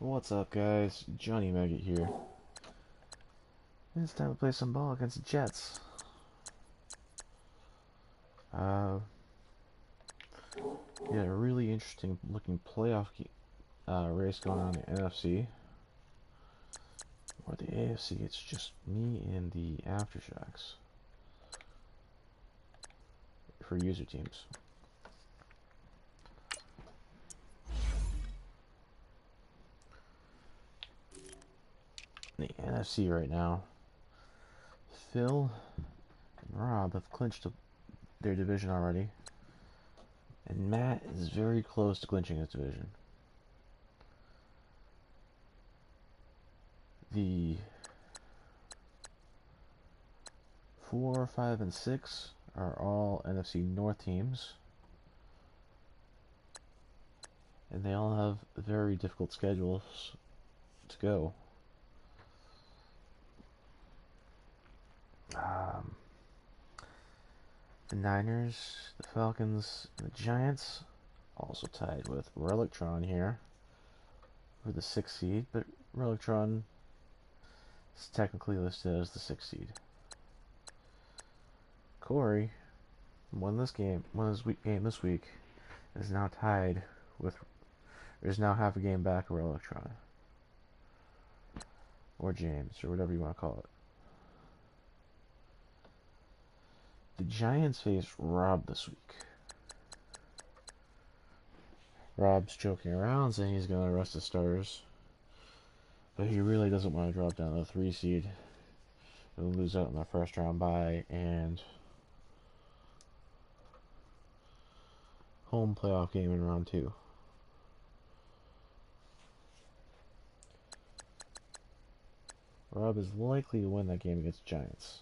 What's up, guys? Johnny Maggot here. It's time to play some ball against the Jets. Uh, yeah, a really interesting looking playoff race going on in the NFC. Or the AFC, it's just me and the Aftershocks for user teams. In the NFC right now, Phil and Rob have clinched their division already, and Matt is very close to clinching his division. The 4, 5, and 6 are all NFC North teams, and they all have very difficult schedules to go. Um, the Niners, the Falcons, and the Giants also tied with Relictron here for the 6th seed, but Relictron is technically listed as the 6th seed. Corey won his game this week, is now tied with, or is now half a game back of Relictron. Or James, or whatever you want to call it. The Giants face Rob this week. Rob's joking around saying he's going to rest his starters, but he really doesn't want to drop down to the 3 seed. He'll lose out in the first round bye and home playoff game in round 2. Rob is likely to win that game against the Giants,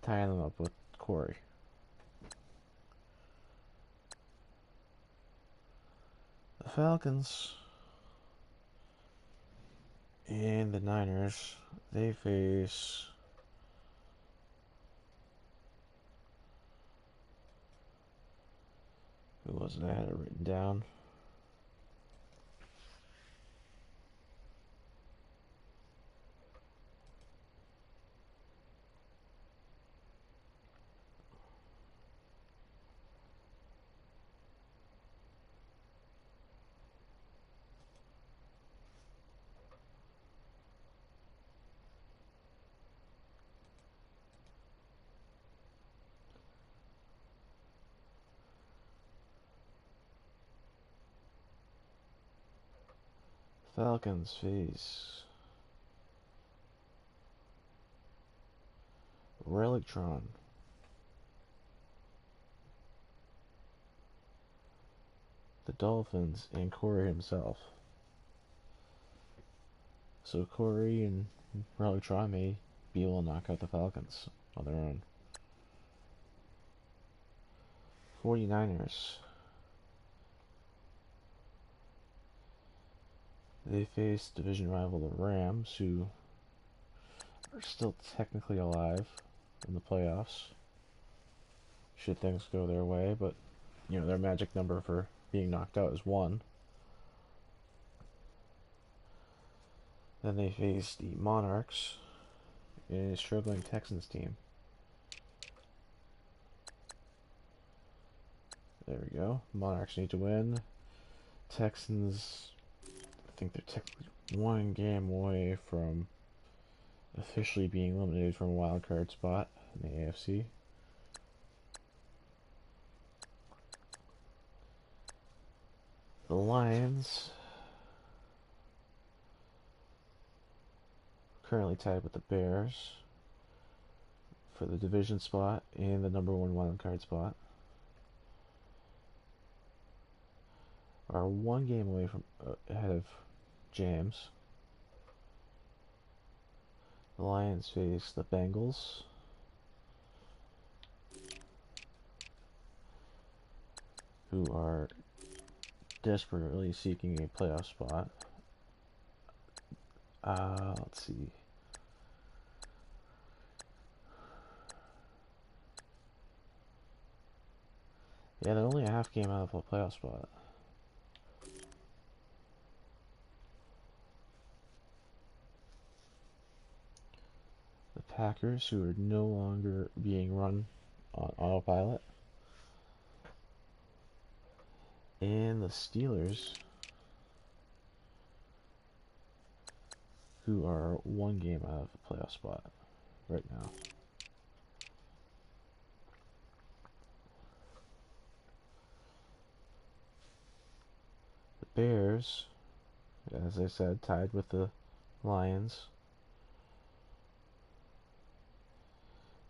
tying them up with Corey. The Falcons and the Niners, they face who was it? I had it written down. Falcons face Relictron. The Dolphins and Corey himself. So Corey and Relictron may be able to knock out the Falcons on their own. 49ers. They face division rival the Rams, who are still technically alive in the playoffs, should things go their way, but their magic number for being knocked out is 1. Then they face the Monarchs, a struggling Texans team. There we go. Monarchs need to win. Texans, I think they're technically 1 game away from officially being eliminated from a wild card spot in the AFC. The Lions, currently tied with the Bears for the division spot and the number 1 wild card spot, are 1 game away from ahead of James. The Lions face the Bengals, who are desperately seeking a playoff spot. Let's see. Yeah, they're only a half game out of a playoff spot. Packers, who are no longer being run on autopilot. And the Steelers, who are one game out of the playoff spot right now. The Bears, as I said, tied with the Lions.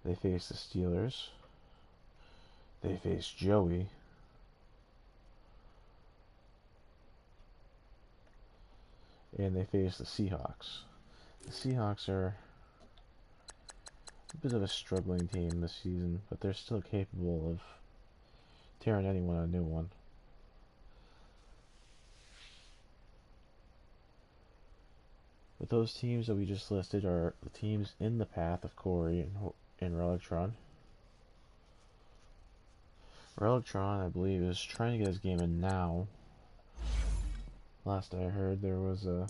They face the Steelers. They face Joey. And they face the Seahawks. The Seahawks are a bit of a struggling team this season, but they're still capable of tearing anyone a new one. But those teams that we just listed are the teams in the path of Corey and Relictron. Relictron, I believe, is trying to get his game in now. Last I heard, there was a...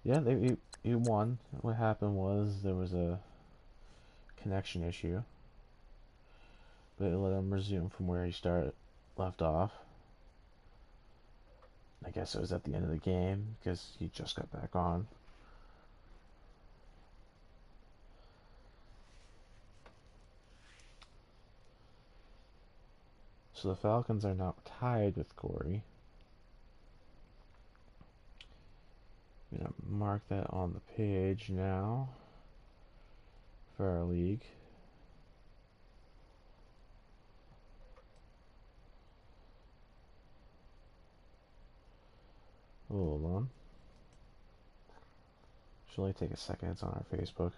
Yeah, he won. What happened was there was a connection issue, but it let him resume from where he left off. I guess it was at the end of the game because he just got back on. So the Falcons are now tied with Corey. I'm going to mark that on the page now for our league. Hold on. Should only take a second. It's on our Facebook.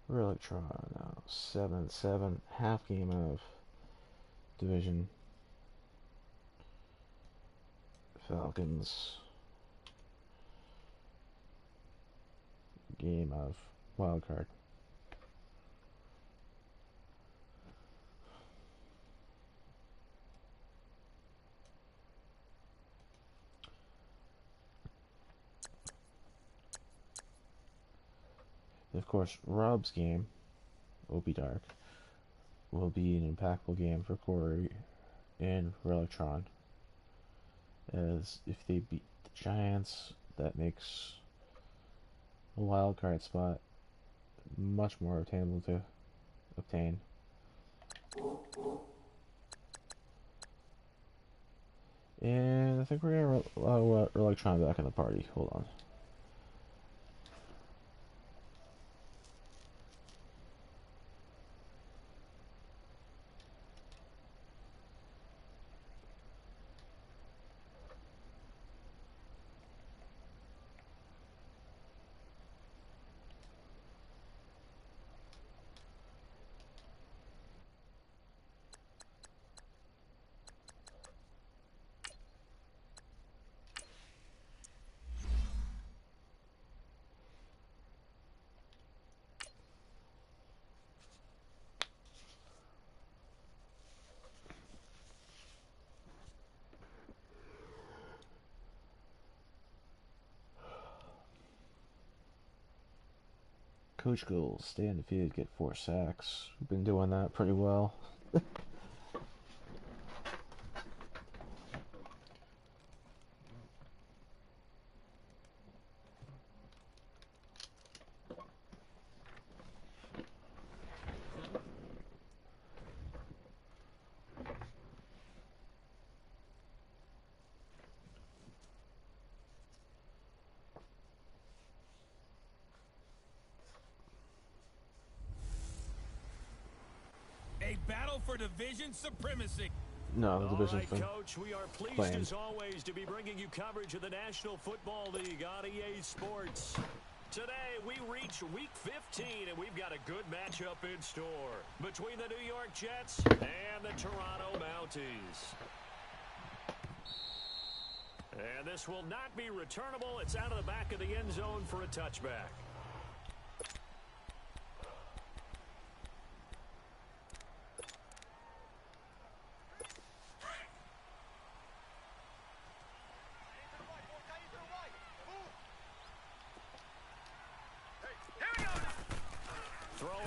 Relictron now 7-7, half game of division. Falcons game of wild card. Of course, Rob's game, Opie Dark, will be an impactful game for Corey and Relictron. As if they beat the Giants, that makes a wild card spot much more attainable to obtain. And I think we're gonna allow Relictron back in the party. Hold on. Coach goals, stay undefeated, get 4 sacks. We've been doing that pretty well. A battle for division supremacy. No, the division's been Coach, we are pleased claimed. As always to be bringing you coverage of the National Football League on EA Sports. Today we reach week 15 and we've got a good matchup in store between the New York Jets and the Toronto Mounties. And this will not be returnable. It's out of the back of the end zone for a touchback.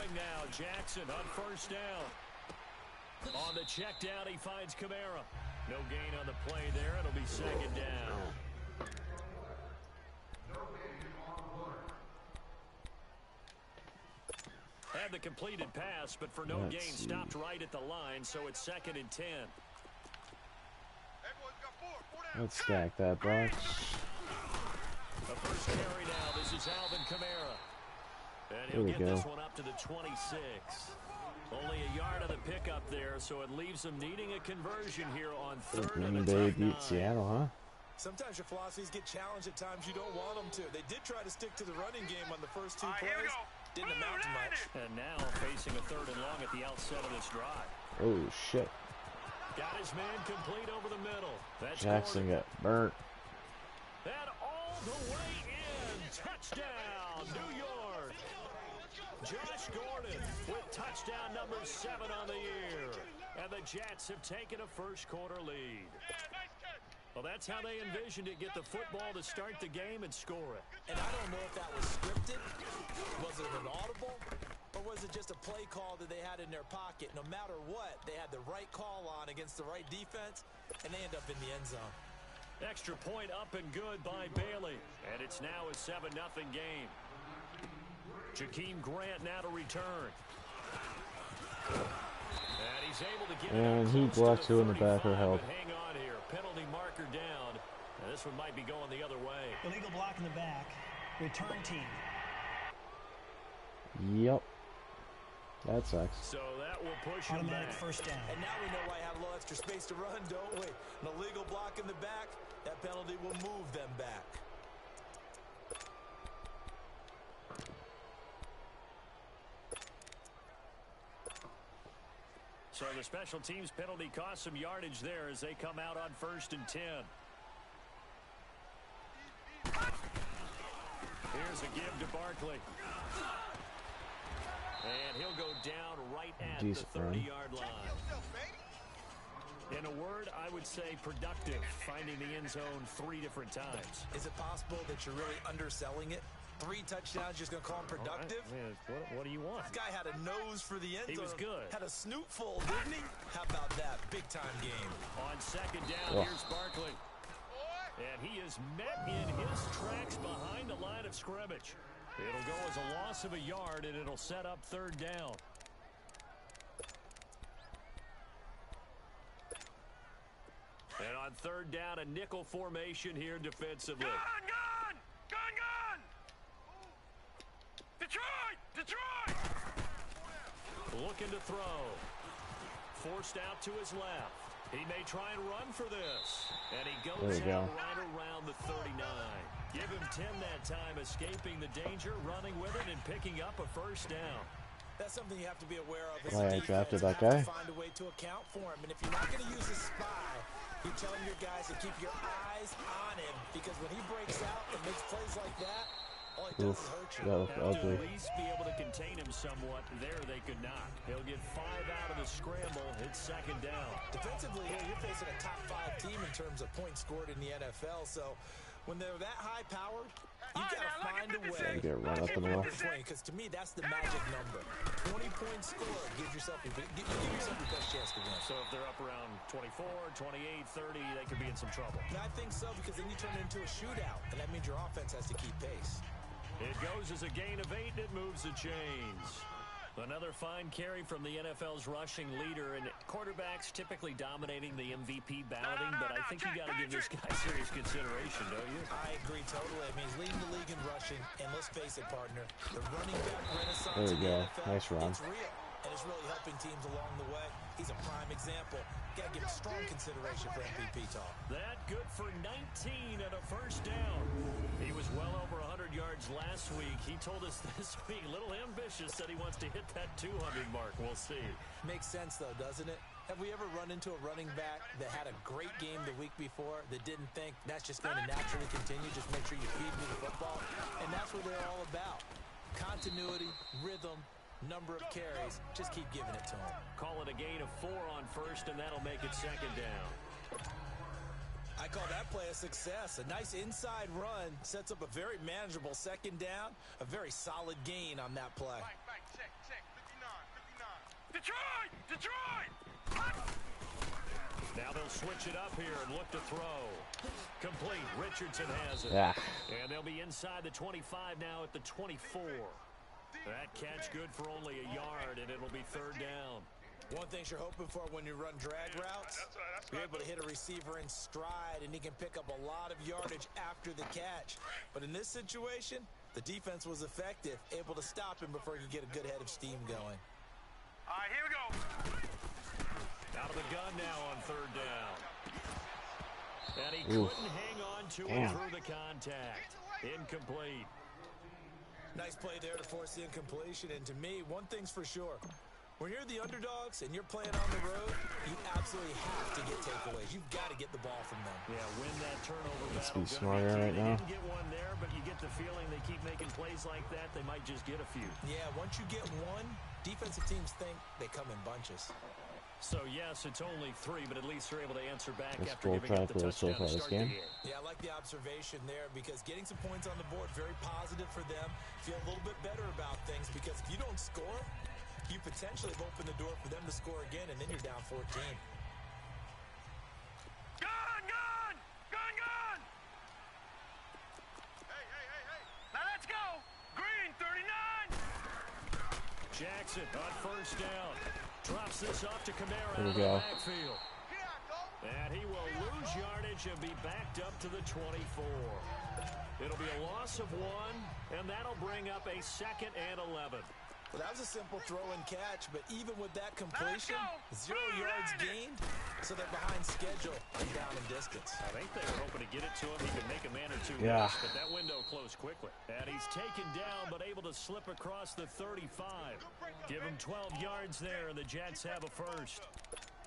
throwing now. Jackson on first down. On the check down, he finds Kamara. No gain on the play there. It'll be second down. Had the completed pass, but for no gain, stopped right at the line, so it's 2nd and 10. Let's stack that box. The first carry now. This is Alvin Kamara. And he'll get this one up to the 26. Only a yard of the pickup there, so it leaves them needing a conversion here on 3rd and Green Bay beat Seattle, huh? Sometimes your philosophies get challenged at times you don't want them to. They did try to stick to the running game on the first 2 plays. Didn't amount to much. And now facing a 3rd and long at the outset of this drive. Oh, shit. Got his man complete over the middle. That's Jackson got burnt. And all the way in. Touchdown, New York. Josh Gordon with touchdown number 7 on the year. And the Jets have taken a first-quarter lead. Well, that's how they envisioned it. Get the football to start the game and score it. And I don't know if that was scripted. Was it an audible? Or was it just a play call that they had in their pocket? No matter what, they had the right call on against the right defense, and they end up in the end zone. Extra point up and good by Bailey. And it's now a 7-0 game. Jakeem Grant now to return. And he's able to get and he blocked 2 in the back or help. Hang on here. Penalty marker down. And this one might be going the other way. Illegal block in the back. Return team. Yep. That sucks. So that will push him Automatic back. first down. And now we know why I have a little extra space to run, don't we? An illegal block in the back, that penalty will move them back. So the special teams penalty cost some yardage there as they come out on 1st and 10. Here's a give to Barkley. And he'll go down right at the 30-yard line. In a word, I would say productive, finding the end zone 3 different times. Is it possible that you're really underselling it? 3 touchdowns, just going to call him productive? Right. What do you want? This guy had a nose for the end zone. He was good. Had a snoot full, didn't he? How about that? Big-time game. On 2nd down, here's Barkley. And he is met in his tracks behind the line of scrimmage. It'll go as a loss of a yard, and it'll set up 3rd down. And on 3rd down, a nickel formation here defensively. Gun! Detroit! Looking to throw. Forced out to his left. He may try and run for this. And he goes out right around the 39. Give him 10 that time, escaping the danger, running with it, and picking up a first down. That's something you have to be aware of. Why I drafted that guy? guy? Find a way to account for him. And if you're not going to use a spy, you're telling your guys to keep your eyes on him. Because when he breaks out and makes plays like that, all he does is hurt you. That Have ugly. to at least be able to contain him somewhat. There they could not. He'll get 5 out of the scramble. It's 2nd down. Defensively here, you're facing a top 5 team in terms of points scored in the NFL. So when they're that high-powered, you got to find a way Get run up the middle. because to me, that's the magic number. 20 points scored. Give yourself your best chance to win. So if they're up around 24, 28, 30, they could be in some trouble. And I think so because then you turn it into a shootout, and that means your offense has to keep pace. It goes as a gain of 8, and it moves the chains. Another fine carry from the NFL's rushing leader, and quarterbacks typically dominating the MVP balloting, but I think you got to give this guy serious consideration, don't you? I agree totally. I mean, he's leading the league in rushing, and let's face it, partner, the running back renaissance There we in the go. NFL, Nice run. it's real, and it's really helping teams along the way. He's a prime example. Got to give him strong consideration for MVP talk. That good for 19 and a first down. He was well over 100 yards last week. He told us this week, a little ambitious, said he wants to hit that 200 mark. We'll see. Makes sense, though, doesn't it? Have we ever run into a running back that had a great game the week before that didn't think that's just going to naturally continue? Just make sure you feed me the football. And that's what they're all about. Continuity, rhythm, number of carries. Just keep giving it to him. Call it a gain of 4 on first, and that'll make it 2nd down. I call that play a success. A nice inside run sets up a very manageable 2nd down. A very solid gain on that play. Detroit! Detroit! Now they'll switch it up here and look to throw. Complete. Richardson has it. Yeah. And they'll be inside the 25 now at the 24. That catch good for only a yard, and it'll be third down. One thing you're hoping for when you run drag routes, you're able to hit a receiver in stride, and he can pick up a lot of yardage after the catch. But in this situation, the defense was effective, able to stop him before he could get a good head of steam going. All right, here we go. Out of the gun now on third down. And he couldn't hang on to it through the contact. Incomplete. Nice play there to force the incompletion. And to me, one thing's for sure. When you're the underdogs and you're playing on the road, you absolutely have to get takeaways. You've got to get the ball from them. Yeah, win that turnover Let's battle. be smarter right now. They didn't get one there, but you get the feeling they keep making plays like that, they might just get a few. Yeah, once you get one, defensive teams think they come in bunches. So, yes, it's only 3, but at least they're able to answer back That's after full giving up the tackle so touchdown far to this start the game. game. Yeah, I like the observation there because getting some points on the board, very positive for them. Feel a little bit better about things because if you don't score, you potentially have opened the door for them to score again, and then you're down 14. Gun! Gun! Gun! Gun! Hey, hey, hey, hey! Now let's go! Green, 39! Jackson on first down. Drops this off to Kamara There we out of the go. backfield. And he will lose yardage and be backed up to the 24. It'll be a loss of 1, and that'll bring up a 2nd and 11. Well, that was a simple throw and catch, but even with that completion, 0 yards gained, so they're behind schedule and down in distance. I think they were hoping to get it to him. He could make a man or two Yeah. miss, but that window closed quickly. And he's taken down, but able to slip across the 35. Give him 12 yards there, and the Jets have a first.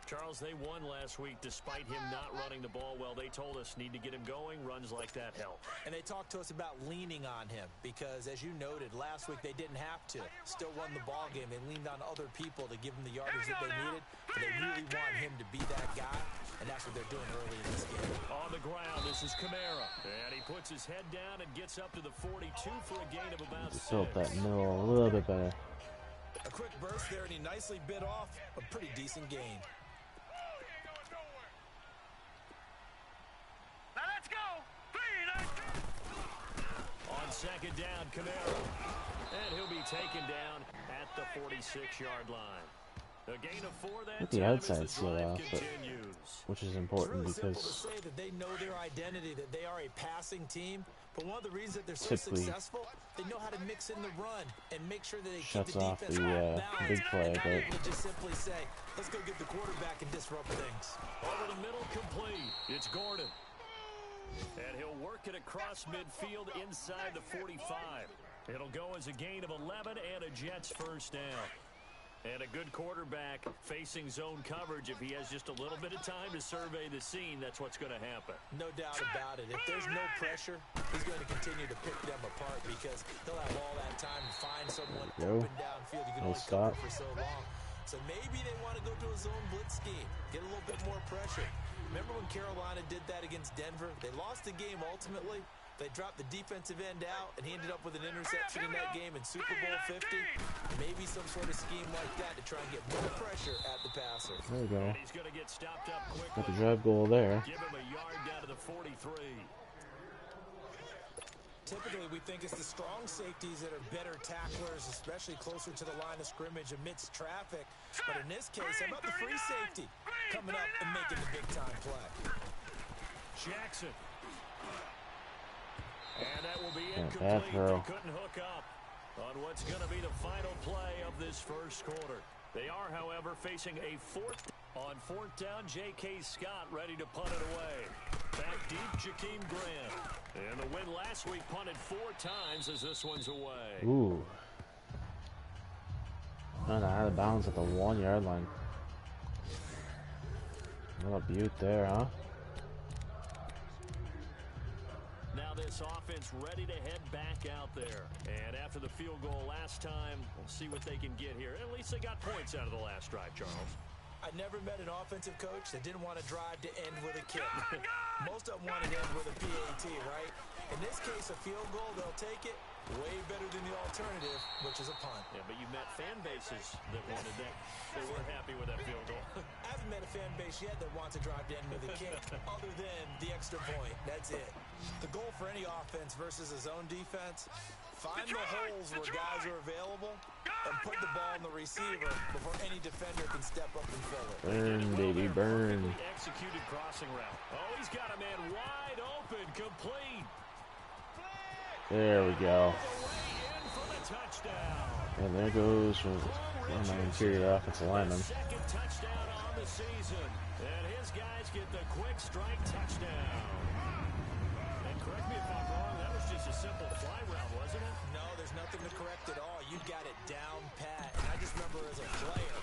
Charles, they won last week despite him not running the ball well. They told us need to get him going. Runs like that help. And they talked to us about leaning on him because, as you noted, last week they didn't have to. Still won the ball game. They leaned on other people to give them the yardage that they needed. But they really want him to be that guy, and that's what they're doing early in this game. On the ground, this is Kamara. And he puts his head down and gets up to the 42 for a gain of about 6. Felt that middle a little bit better. A quick burst there, and he nicely bit off a pretty decent gain. Now let's go! Green! On second down, Kamara. And he'll be taken down at the 46-yard line. A gain of 4 that With the time outside as the seal drive off, but continues. which is It's important really simple to because say that they know their identity, that they are a passing team. But one of the reasons that they're so Typically successful, they know how to mix in the run and make sure that they keep shuts the off defense the balanced. big play, And not but able to just simply say, let's go get the quarterback and disrupt things. Over the middle, complete. It's Gordon. And he'll work it across midfield inside the 45. It'll go as a gain of 11 and a Jets first down. And a good quarterback facing zone coverage. If he has just a little bit of time to survey the scene, that's what's going to happen. No doubt about it. If there's no pressure, he's going to continue to pick them apart because he'll have all that time to find someone open downfield. You can only cover for so long. So maybe they want to go to a zone blitz scheme, get a little bit more pressure. Remember when Carolina did that against Denver? They lost the game ultimately. They dropped the defensive end out, and he ended up with an interception in that game in Super Bowl 50. Maybe some sort of scheme like that to try and get more pressure at the passer. there we go. And he's going to get stopped up quickly. Got the drive goal there. Give him a yard down to the 43. Typically, we think it's the strong safeties that are better tacklers, especially closer to the line of scrimmage amidst traffic. But in this case, how about the free safety coming up and making the big-time play? Jackson. And that will be bad incomplete. throw. They couldn't hook up on what's going to be the final play of this first quarter. They are, however, facing a on fourth down. J.K. Scott ready to punt it away. Back deep, Jakeem Grant. And the win last week punted 4 times as this one's away. Ooh. Kind of out of bounds at the 1-yard line. What a beaut there, huh? Now this offense ready to head back out there. And after the field goal last time, we'll see what they can get here. At least they got points out of the last drive, Charles. I never met an offensive coach that didn't want to drive to end with a kick. Most of them want to end with a PAT, right? In this case, a field goal, they'll take it. Way better than the alternative, which is a punt. Yeah, but you met fan bases that wanted that. They were happy with that field goal. I haven't met a fan base yet that wants to drive to end with a kick other than the extra point. That's it. The goal for any offense versus a zone defense, find the holes where guys are available and put the ball in the receiver before any defender can step up and fill it. Burn, baby, burn. Executed crossing route. Oh, he's got a man wide open, complete. There we go. In for the touchdown. And there goes one of my interior offensive linemen. Second touchdown on the season. And his guys get the quick strike touchdown. And correct me if I'm wrong, that was just a simple fly route, wasn't it? No, there's nothing to correct at all. You got it down pat. And I just remember as a player,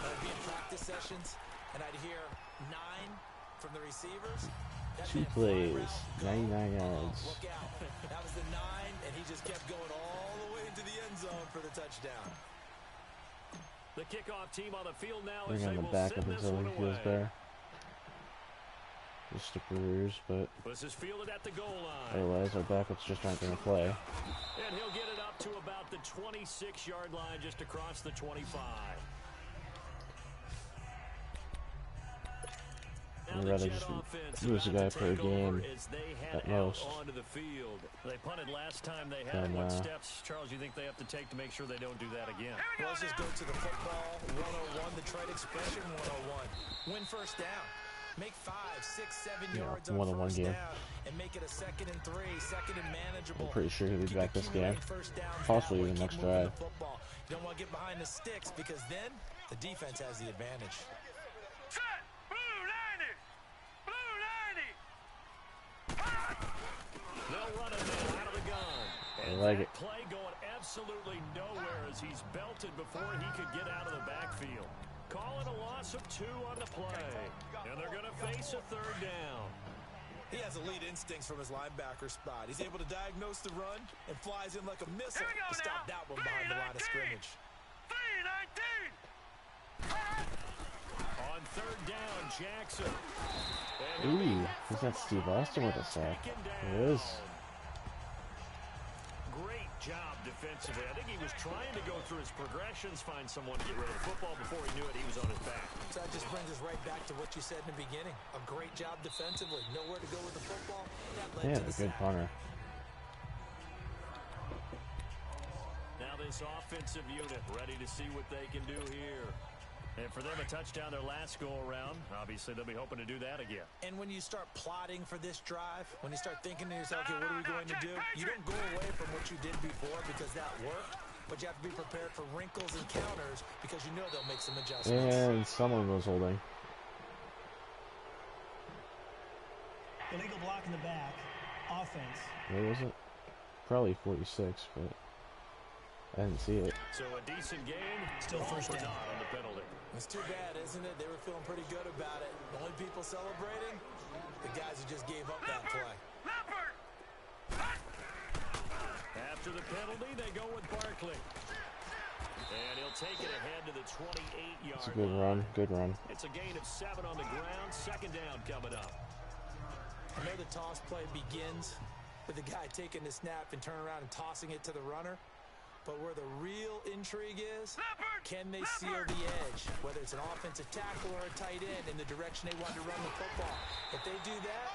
I'd be in practice sessions, and I'd hear 9 from the receivers. That 2 meant plays, fly route, 99 go. yards. Look out. That was the 9, and he just kept going all the way into the end zone for the touchdown. The kickoff team on the field now Bring as on they the will backup send this until one he feels away. better. Just the careers, but This is fielded at the goal line. otherwise our backups just aren't going to play. And he'll get it up to about the 26-yard line, just across the 25. I'd rather just lose a guy per game at most. Onto the field. They punted last time they had. And, What steps, Charles, you think they have to take to make sure they don't do that again? Well, let's just go to the football 101, the trade expression 101. Win first down. Make 5, 6, 7 yards on one-on-one first game. down and make it a 2nd and 3, 2nd and manageable. I'm pretty sure he'll be Keep back this game. accumulating first downs Possibly that way, even keep next moving drive. the football. You don't want to get behind the sticks because then the defense has the advantage. Set! Blue 90! Blue 90! They'll run it out of the gun. I And like that it. play going absolutely nowhere as he's belted before he could get out of the backfield. Calling a loss of 2 on the play. And they're going to face a 3rd down. He has elite instincts from his linebacker spot. He's able to diagnose the run and flies in like a missile Here we go to stop now. that one behind the line of 3-19. scrimmage. 3-19! On 3rd down, Jackson. Ooh, he's got Steve Austin with a sack. It is. Great job defensively. I think he was trying to go through his progressions, find someone to get rid of the football. Before he knew it, he was on his back. So that just brings us right back to what you said in the beginning. A great job defensively. Nowhere to go with the football. That led They to have the a good sack. punter. Now this offensive unit ready to see what they can do here. And for them, a touchdown their last go-around. Obviously, they'll be hoping to do that again. And when you start plotting for this drive, when you start thinking to yourself, okay, what are we going to do? You don't go away from what you did before because that worked, but you have to be prepared for wrinkles and counters because you know they'll make some adjustments. And someone was holding. Illegal block in the back. Offense. Where was it? Probably 46, but I didn't see it. So a decent game. Still first or down. not on the penalty. It's too bad, isn't it? They were feeling pretty good about it. The only people celebrating, the guys who just gave up that play. Leopard! After the penalty, they go with Barkley. And he'll take it ahead to the 28-yard It's a good line. run. Good run. It's a gain of 7 on the ground. 2nd down coming up. I know the toss play begins with the guy taking the snap and turning around and tossing it to the runner. But where the real intrigue is, can they seal the edge, whether it's an offensive tackle or a tight end in the direction they want to run the football. If they do that,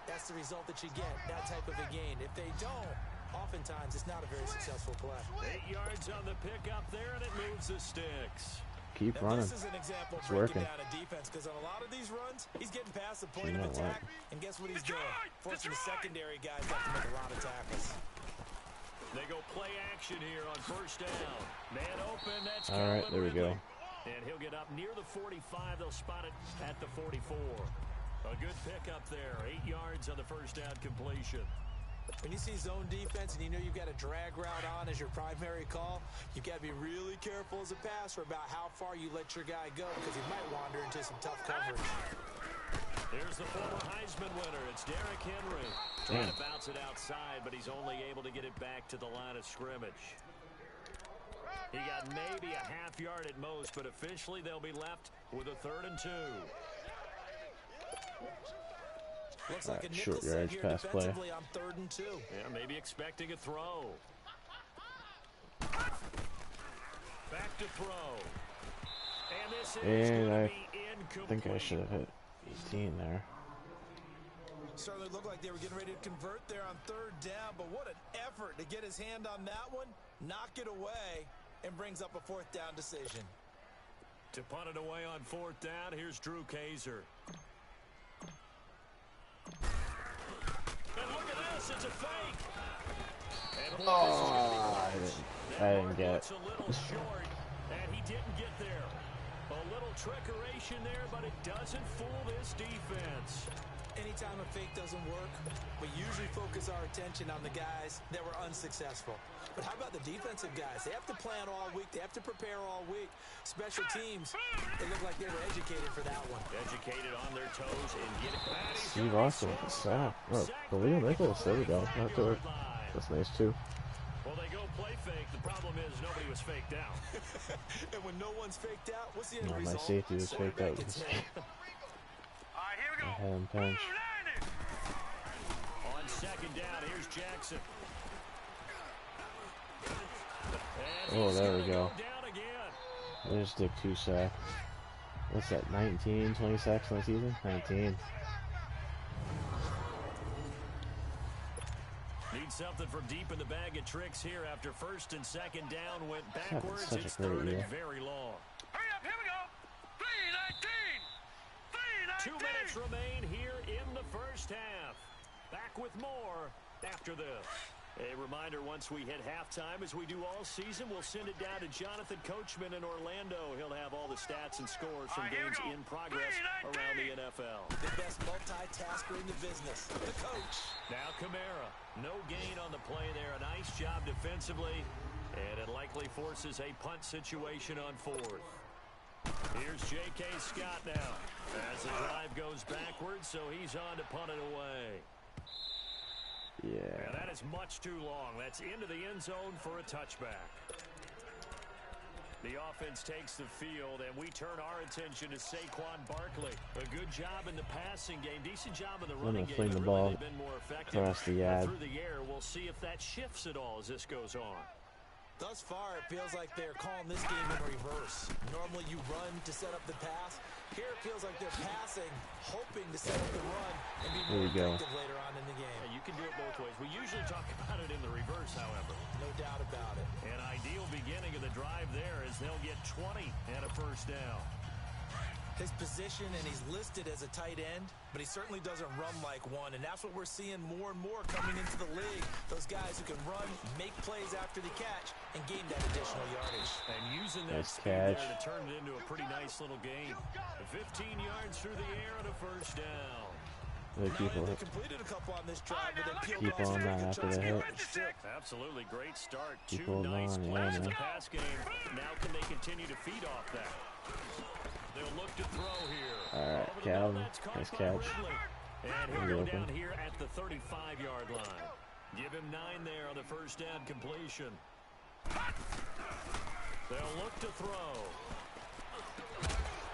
that's the result that you get, that type of a gain. If they don't, oftentimes it's not a very successful play. 8 yards on the pickup there, and it moves the sticks. Keep Now, running. this is an example of It's breaking working. down a defense because on a lot of these runs, he's getting past the point You of know what? attack, and guess what he's doing? Forcing the secondary guys to have to make a lot of tackles. They go play action here on 1st down. Man open, that's All right, Calvin there we Ridley. go. And he'll get up near the 45. They'll spot it at the 44. A good pickup there. 8 yards on the 1st down completion. When you see zone defense and you know you've got a drag route on as your primary call, you've got to be really careful as a passer about how far you let your guy go because he might wander into some tough coverage. Here's the former Heisman winner. It's Derrick Henry. Trying to bounce it outside, but he's only able to get it back to the line of scrimmage. He got maybe a half yard at most, but officially they'll be left with a 3rd and 2. Looks like a Short nickel set yardage here pass play. defensively on 3rd and 2. Yeah, maybe expecting a throw. to throw. And this is And going I to be incomplete. think I should have hit 18 there. Certainly looked like they were getting ready to convert there on third down, but what an effort to get his hand on that one, knock it away, and brings up a fourth down decision. To punt it away on fourth down, here's Drew Kaiser. And look at this, it's a fake. And Oh, I didn't get it's a little short, and he didn't get there. A little trickeration there, but it doesn't fool this defense. Anytime a fake doesn't work, we usually focus our attention on the guys that were unsuccessful. But how about the defensive guys? They have to plan all week. They have to prepare all week. Special teams, it looked like they were educated for that one. Educated on their toes and get it back. Steve Austin with the sack. Oh, Khalil Nichols. There we go. That's nice too. Well, they go play fake. The problem is nobody was faked out. And when no one's faked out, what's the end No, my result? safety was faked out. All right, here we go. I had him punch. On second down, here's Jackson. Oh, there we go. Down again. There's Dick 2 sack. What's that? 19, 20 sacks in the season? 19. Need something from deep in the bag of tricks here after first and second down went having backwards. such a It's great third year. and very long. Hurry up, here we go. 3:19. 3:19. 2 minutes remain here in the first half. Back with more after this. A reminder, once we hit halftime, as we do all season, we'll send it down to Jonathan Coachman in Orlando. He'll have all the stats and scores from Here we games go. in progress around the NFL. The best multitasker in the business, the coach. Now Kamara, no gain on the play there. A nice job defensively, and it likely forces a punt situation on fourth. Here's J.K. Scott now as the drive goes backwards, so he's on to punt it away. Yeah. And that is much too long. That's into the end zone for a touchback. The offense takes the field, and we turn our attention to Saquon Barkley. A good job in the passing game, decent job in the running game. fling the But ball really, they've been more effective across the yard. through the air. We'll see if that shifts at all as this goes on. Thus far, it feels like they're calling this game in reverse. Normally you run to set up the pass. Here it feels like they're passing, hoping to set up the run and be more effective later on in the game. Yeah, you can do it both ways. We usually talk about it in the reverse, however. No doubt about it. An ideal beginning of the drive there is they'll get 20 and a first down. His position, and he's listed as a tight end, but he certainly doesn't run like one, and that's what we're seeing more and more coming into the league. Those guys who can run, make plays after the catch, and gain that additional yardage. And using that Nice speed catch. there to turn it into a pretty nice little game. 15 yards through the air and a first down. They keep They it. completed a couple on this drive, but they peeled Keep off some on pretty good after chunks the of hit. yardage. Absolutely great start. Keep Two holding nice on, yeah, plays in the man. pass game. Now can they continue to feed off that? They'll look to throw here. All right, Over the middle, Calvin. that's caught Nice by catch. Ridley. And he'll Pretty go open. down here at the 35-yard line. Give him 9 there on the first down completion. They'll look to throw.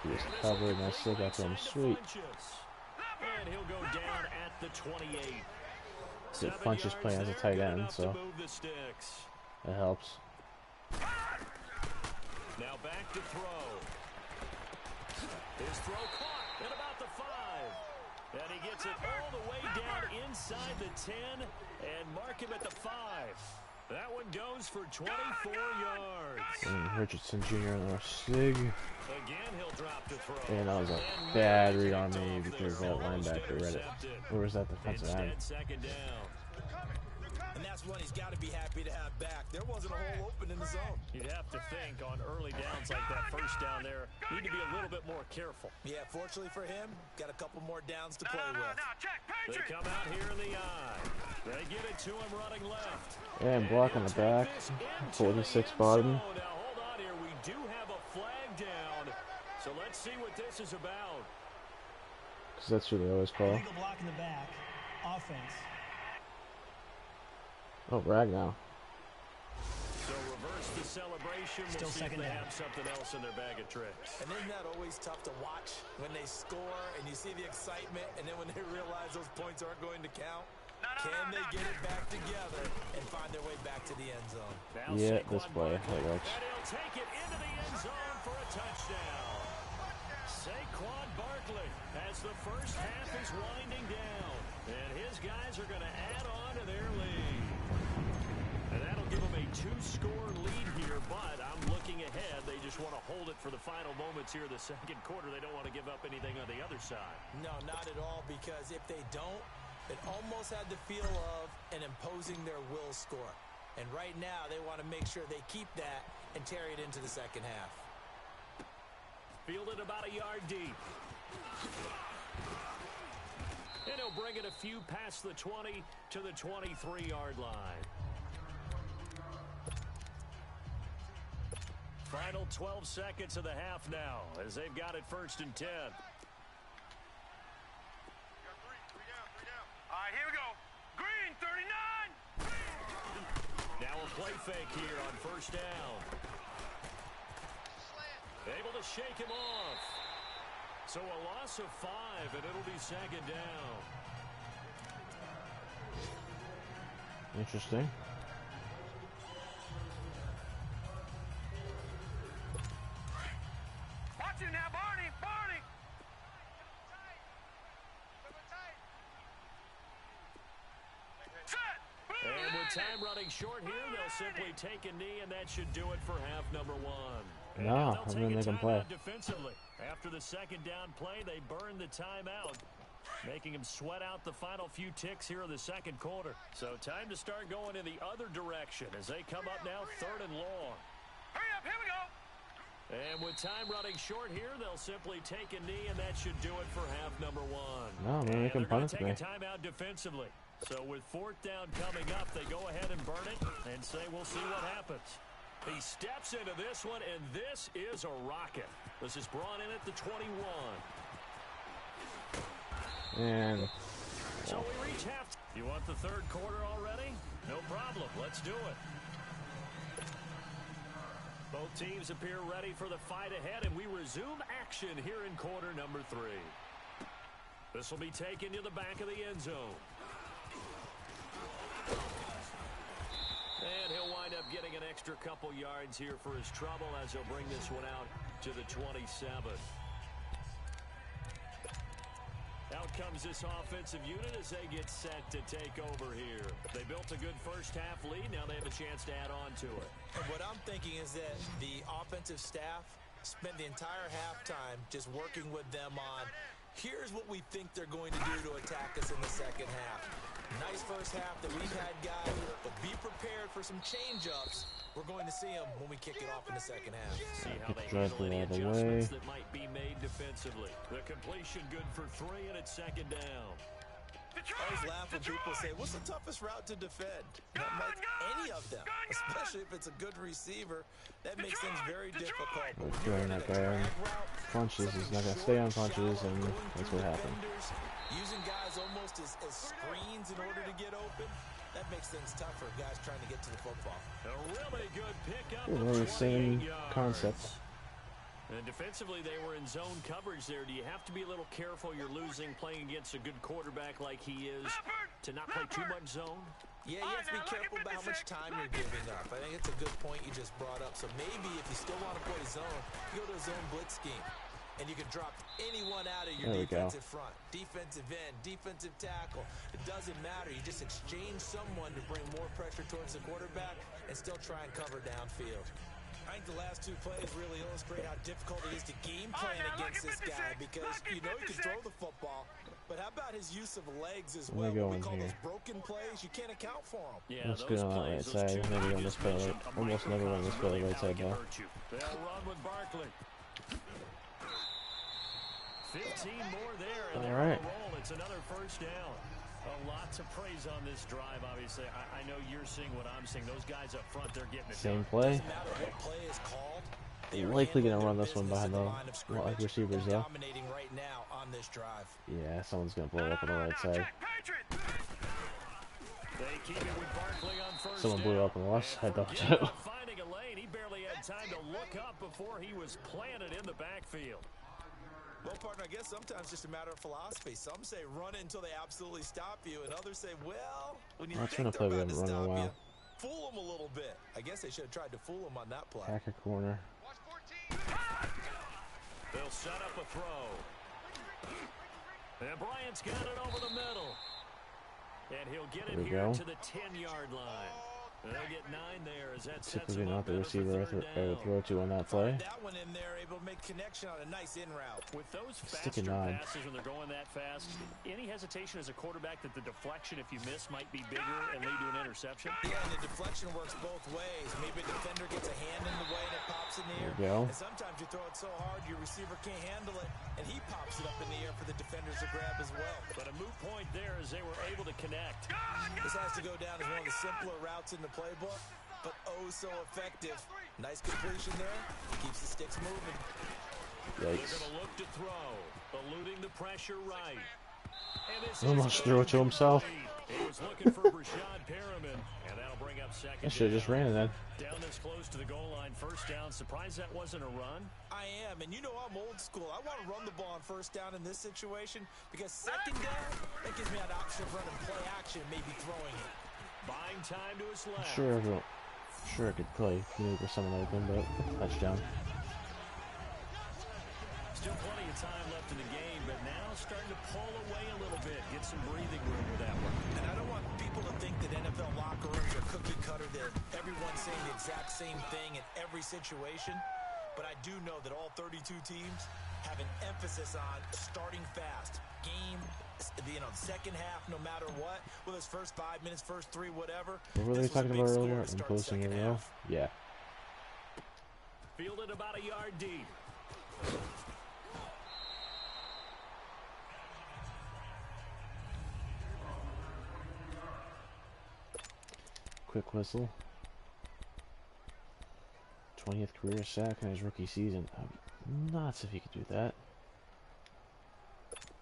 He was covered, and I still got them sweet. And he'll go down at the 28. So Funchess playing as a tight end, so move the sticks. that helps. Now back to throw. His throw caught at about the 5. And he gets it all the way down inside the 10 and mark him at the 5. That one goes for 24 yards. And Richardson Jr. on our sig. Again, he'll drop to throw. And that was a And bad maybe read on picked me off because there, that almost linebacker read it. intercepted. Or was that defensive Instead, end? second down. And that's one he's got to be happy to have back. There wasn't a hole open in the zone. You'd have to think on early downs like that first down there, need to be a little bit more careful. Yeah, fortunately for him, got a couple more downs to play No, with. check, They Patriot. come out here in the eye. They give it to him running left. And block on the back. 46 bottom. Now hold on here. We do have a flag down. So let's see what this is about. Because that's who they always call. Illegal block in the back. Offense. Oh, Bragg now. So reverse the celebration. Still We'll see if second they down. have something else in their bag of tricks. And isn't that always tough to watch when they score and you see the excitement and then when they realize those points aren't going to count? Can they get it back together and find their way back to the end zone? Now Yeah, Saquon this play, Barkley, that works. and he'll take it into the end zone for a touchdown. Saquon Barkley, as the first half is winding down, and his guys are going to add on to their lead. And that'll give them a 2-score lead here, but I'm looking ahead. They just want to hold it for the final moments here in the second quarter. They don't want to give up anything on the other side. No, not at all, because if they don't, it almost had the feel of an imposing their will score. And right now, they want to make sure they keep that and carry it into the second half. Fielded about a yard deep. And he'll bring it a few past the 20 to the 23-yard line. Final 12 seconds of the half now as they've got it 1st and 10. All right, here we go. Green, 39. Now a play fake here on 1st down. Able to shake him off. So a loss of 5, and it'll be 2nd down. Interesting. Watch it now, Barney. Barney. Set. And with time running short here, they'll simply take a knee, and that should do it for half number 1. And No, now I'm they'll gonna take make a them play. timeout defensively. After the 2nd down play, they burn the timeout, making him sweat out the final few ticks here in the second quarter. So time to start going in the other direction as they come up now 3rd and long. Hurry up, here we go. And with time running short here, they'll simply take a knee, and that should do it for half number 1. No, I'm gonna And make them they're going punt to me. take a timeout defensively. So with 4th down coming up, they go ahead and burn it and say we'll see what happens. He steps into this one, and this is a rocket. This is brought in at the 21. And So we reach half. You want the 3rd quarter already? No problem. Let's do it. Both teams appear ready for the fight ahead, and we resume action here in quarter number 3. This will be taken to the back of the end zone. And he'll wind up getting an extra couple yards here for his trouble as he'll bring this one out to the 27. Out comes this offensive unit as they get set to take over here. They built a good first half lead. Now they have a chance to add on to it. And what I'm thinking is that the offensive staff spent the entire halftime just working with them on, here's what we think they're going to do to attack us in the second half. Nice first half that we've had, guys, but be prepared for some change-ups. We're going to see them when we kick it off in the second half. See how they Drive handle any the other adjustments way. that might be made defensively. The completion good for 3, and it's 2nd down. I always laugh when people say, what's the toughest route to defend? And I'm like, any of them, especially if it's a good receiver. That makes things very difficult. throwing that guy on punches, he's not gonna stay on punches, and that's what happened. Using guys almost as screens in order to get open. That makes things tough for guys trying to get to the football. A really good pickup. Yeah, of well, the same 28 yards. concept. And defensively, they were in zone coverage there. Do you have to be a little careful? You're losing playing against a good quarterback like he is to not play too much zone? Yeah, you have to be careful about how much time you're giving up. I think it's a good point you just brought up. So maybe if you still want to play zone, you go to a zone blitz scheme. And you can drop anyone out of your defensive front. Defensive end, defensive tackle. It doesn't matter. You just exchange someone to bring more pressure towards the quarterback and still try and cover downfield. I think the last 2 plays really illustrate how difficult it is to game plan against this guy because you know he can throw the football, but how about his use of legs as well? What we call those broken plays, you can't account for them. Yeah, Let's go on the right side. Maybe on this play, almost never on this play right side though. They'll run with Barkley. 15 more there, and they're on the roll. It's another first down. Lots of praise on this drive, obviously. I know you're seeing what I'm seeing. Those guys up front, they're getting it Same done. play. Doesn't matter what play is called. They're likely going to run this one behind the wide receivers though. Dominating right now on this drive. Yeah, someone's going to blow it up on the right side. They keep it with Barkley on first Someone blew it up on the left side though Forget too. about finding a lane. He barely had time to look up before he was planted in the backfield. Well, partner, I guess sometimes it's just a matter of philosophy. Some say run it until they absolutely stop you, and others say, well, when you That's think gonna play they're we about to haven't run in a stop you, while. fool them a little bit. I guess they should have tried to fool them on that play. Attack a corner. They'll set up a throw. And Bryant's got it over the middle. And he'll get it here to the 10-yard line. They'll get 9 there as that sets Typically him not up the better for receiver third to down. throw to on that play. That one in there, able to make connection on a nice in route. With those Stick a faster nine. passes when they're going that fast, any hesitation as a quarterback that the deflection, if you miss, might be bigger and lead to an interception? Yeah, and the deflection works both ways. Maybe a defender gets a hand in the way and it pops in the air. There you go. And sometimes you throw it so hard your receiver can't handle it, and he pops it up in the air for the defenders to grab as well. But a moot point there as they were able to connect. This has to go down as one of the simpler routes in the playbook, but oh so effective. Nice completion there. Keeps the sticks moving. They're Yikes. going to look to throw, eluding the pressure right. And this Almost is threw it to himself. He was looking for Brashad Perriman, and that'll bring up second I should have just ran it then. down this close to the goal line. First down. Surprised that wasn't a run. I am, and you know I'm old school. I want to run the ball on first down in this situation because second down, that gives me an option of running play action and maybe throwing it. Buying time to his left. Sure I could play with someone open, but touchdown. Still plenty of time left in the game, but now starting to pull away a little bit. Get some breathing room with that one. And I don't want people to think that NFL locker rooms are cookie cutter, that everyone's saying the exact same thing in every situation. But I do know that all 32 teams have an emphasis on starting fast. Game, second half, no matter what. Whether it's first 5 minutes, first 3, whatever. What were they talking about earlier? I'm posting second it now. half. Yeah. Fielded about a yard deep. Quick whistle. 20th career sack in his rookie season. I'm nuts if he could do that.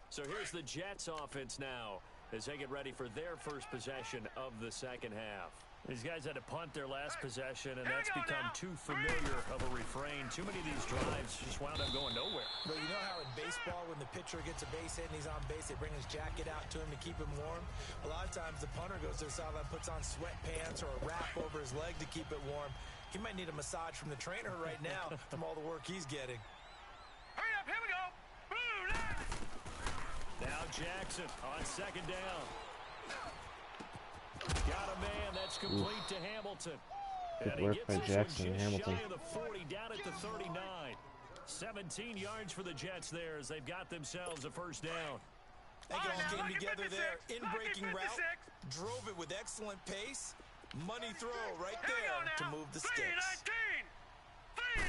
So here's the Jets offense now as they get ready for their first possession of the second half. These guys had to punt their last possession, and that's become too familiar of a refrain. Too many of these drives just wound up going nowhere. But you know how in baseball, when the pitcher gets a base hit and he's on base, they bring his jacket out to him to keep him warm? A lot of times the punter goes to the sideline, puts on sweatpants or a wrap over his leg to keep it warm. He might need a massage from the trainer right now from all the work he's getting. Hurry up, here we go. Blue line. Now Jackson on second down. Got a man that's complete to Hamilton. Good And he work gets by this Jackson one and just Hamilton. shy of the 40, down at the 39. 17 yards for the Jets there as they've got themselves a first down. They all came Lucky together 56, there. In lucky breaking route, 56. drove it with excellent pace. Money throw right Here we go there to now. move the sticks. 3-19.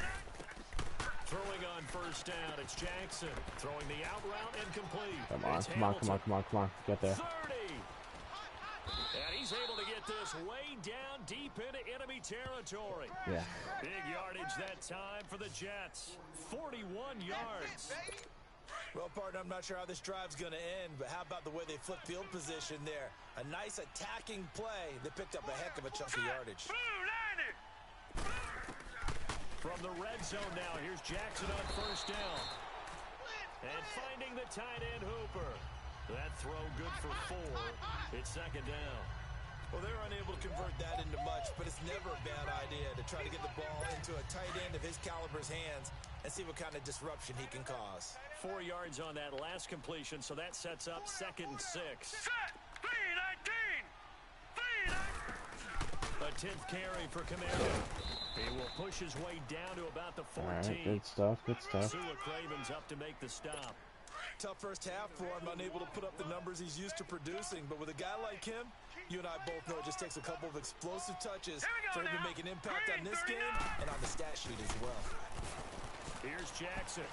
Throwing on first down, it's Jackson. Throwing the out route and complete. Come on, It's come on, come on, Hamilton. come on, come on. Get there. 30. And he's able to get this way down deep into enemy territory. Yeah. Big yardage that time for the Jets. 41 yards. Well, partner, I'm not sure how this drive's going to end, but how about the way they flip field position there? A nice attacking play that picked up a heck of a chunk of yardage. Blue 90. From the red zone now, here's Jackson on first down. And finding the tight end Hooper. That throw good for 4. It's second down. Well, they're unable to convert that into much, but it's never a bad idea to try to get the ball into a tight end of his caliber's hands and see what kind of disruption he can cause. 4 yards on that last completion, so that sets up second and 6. Set. 3-19. 3-19. A 10th carry for Camaro. He will push his way down to about the 14. All right, good stuff, good stuff. Sula Craven's up to make the stop. Tough first half for him, unable to put up the numbers he's used to producing. But with a guy like him, you and I both know it just takes a couple of explosive touches for him to make an impact on this game and on the stat sheet as well. Here's Jackson.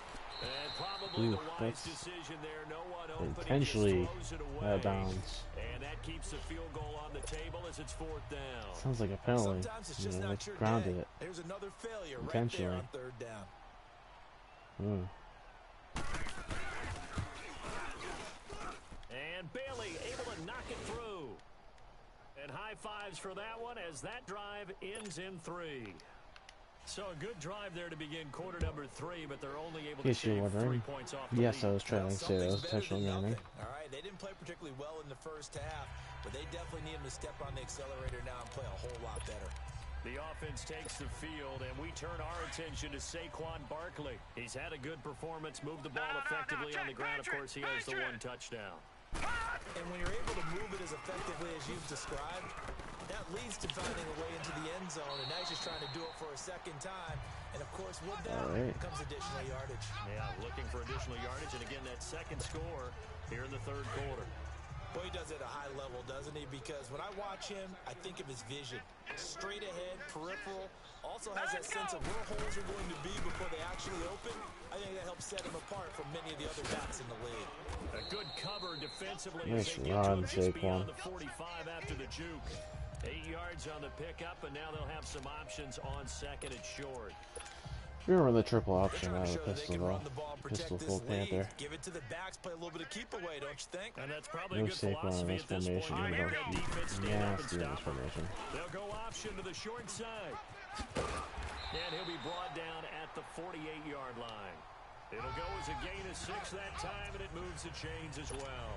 And probably Ooh, the wise that's decision there. No one open. intentionally He just throws it away. bounds. And that keeps the field goal on the table as it's fourth down. Sounds like a penalty. Sometimes it's just not they your grounded day. it. There's another failure right Intentionally. there on third down. And Bailey able to knock it through. And high fives for that one as that drive ends in 3. So a good drive there to begin quarter number 3, but they're only able to Yes, you're shave 3 wondering. points off the Yes, I lead. was trying to say that was intentional gaming. All right, they didn't play particularly well in the first half, but they definitely need him to step on the accelerator now and play a whole lot better. The offense takes the field, and we turn our attention to Saquon Barkley. He's had a good performance, moved the ball effectively on the ground. Of course, he has the 1 touchdown. And when you're able to move it as effectively as you've described, that leads to finding a way into the end zone, and now he's just trying to do it for a second time. And, of course, with that comes additional yardage. Yeah, looking for additional yardage, and again, that second score here in the third quarter. Boy, he does it at a high level, doesn't he? Because when I watch him, I think of his vision. Straight ahead, peripheral, also has that sense of where holes are going to be before they actually open. I think that helps set him apart from many of the other backs in the league. A good cover defensively. Nice as they get run, to him just beyond Saquon. the 45 after the juke. 8 yards on the pickup, and now they'll have some options on second and short. We're gonna run the triple option They're out trying of to the show that they pistol can though. run the ball and protect Pistol this full lead. Panther. Give it to the backs, play a little bit of keep away, don't you think? And that's probably a No good Saquon in philosophy this at this formation. point. You're Make gonna that be defense stand up and nasty in this stop. formation. They'll go option to the short side. And he'll be brought down at the 48-yard line. It'll go as a gain of 6 that time, and it moves the chains as well.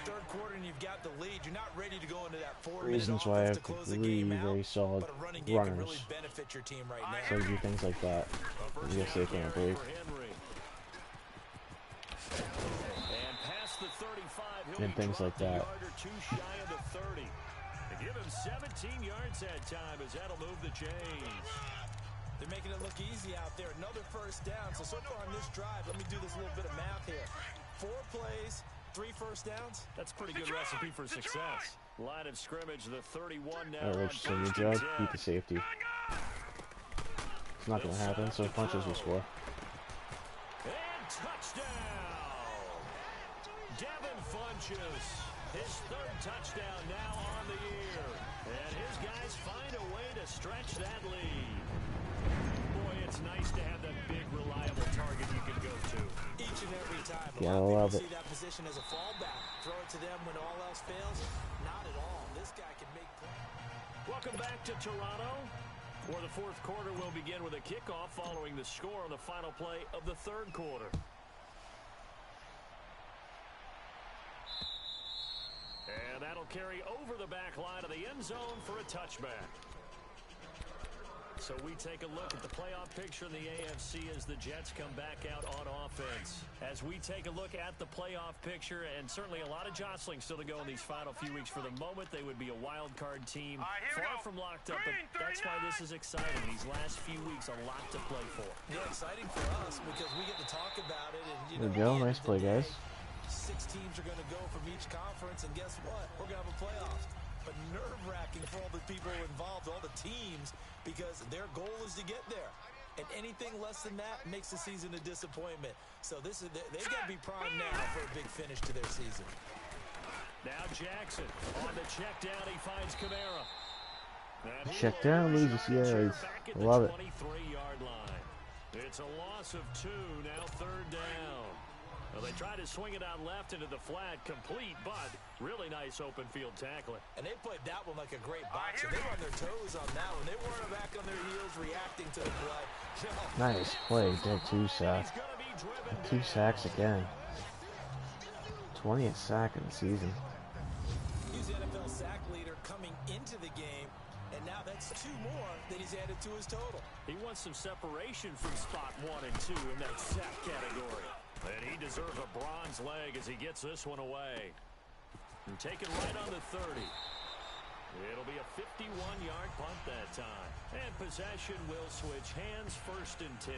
Third quarter and you've got the lead. You're not ready to go into that 4-minute Reasons why I offense have to close the 3 game out, very solid but a running game can really runners. benefit your team right now. So you do things like that. A first You'll down Saquon, I carry believe. for Henry. And past the 35, he'll And be things like dropped a that. yard or 2 shy of the 30. They give him 17 yards that time as that'll move the chains. They're making it look easy out there. Another first down. So far on this drive, let me do this little bit of math here. 4 plays, 3 first downs. That's a pretty good recipe for success. Line of scrimmage, the 31 now. Alright, Richardson, you judge, beat the safety. It's not gonna happen, so Funches will score. And touchdown! Devin Funches, his 3rd touchdown now on the year. And his guys find a way to stretch that lead. Boy, it's nice to have that big, reliable target you can go to. Each and every time. A Yeah, lot I of love people it. see that position as a fallback. Throw it to them when all else fails. Not at all. This guy can make plays. Welcome back to Toronto, where the 4th quarter will begin with a kickoff following the score on the final play of the 3rd quarter. And that'll carry over the back line of the end zone for a touchback. So we take a look at the playoff picture in the AFC as the Jets come back out on offense. As we take a look at the playoff picture, and certainly a lot of jostling still to go in these final few weeks. For the moment, they would be a wild card team, far from locked up, but that's why this is exciting. These last few weeks, a lot to play for. Yeah, exciting for us because we get to talk about it. And, There we go, at the nice end of play, the day, guys. 6 teams are going to go from each conference, and guess what? We're going to have a playoff. But nerve-wracking for all the people involved, all the teams, because their goal is to get there. And anything less than that makes the season a disappointment. So they've got to be primed now for a big finish to their season. Now Jackson on the check down. He finds Kamara. And he Check will down, lose loses yardage here yards. back at I the love it. 23-yard line. It's a loss of 2, now 3rd down. Well, they tried to swing it out left into the flat, complete, but really nice open field tackling. And they played that one like a great boxer. They were on their toes on that one. They weren't back on their heels reacting to the play. Nice play, did 2 sacks. He's gonna be driven 2 down. sacks again. 20th sack in the season. He's the NFL sack leader coming into the game, and now that's 2 more that he's added to his total. He wants some separation from spot 1 and 2 in that sack category. And he deserves a bronze leg as he gets this one away. And taken right on the 30. It'll be a 51-yard punt that time. And possession will switch hands, 1st and 10.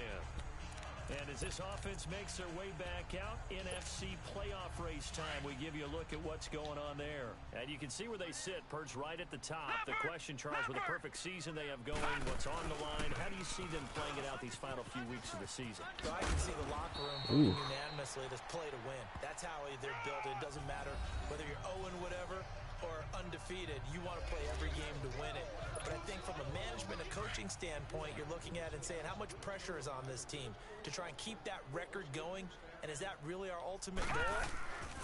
And as this offense makes their way back out, NFC playoff race time, we give you a look at what's going on there. And you can see where they sit, perched right at the top. The question, Charles, with a perfect season they have going, what's on the line, how do you see them playing it out these final few weeks of the season? So I can see the locker room voting unanimously. This play to win. That's how they're built. It doesn't matter whether you're 0 and whatever or undefeated. You want to play every game to win it. But I think from a management and coaching standpoint, you're looking at and saying how much pressure is on this team to try and keep that record going, and is that really our ultimate goal?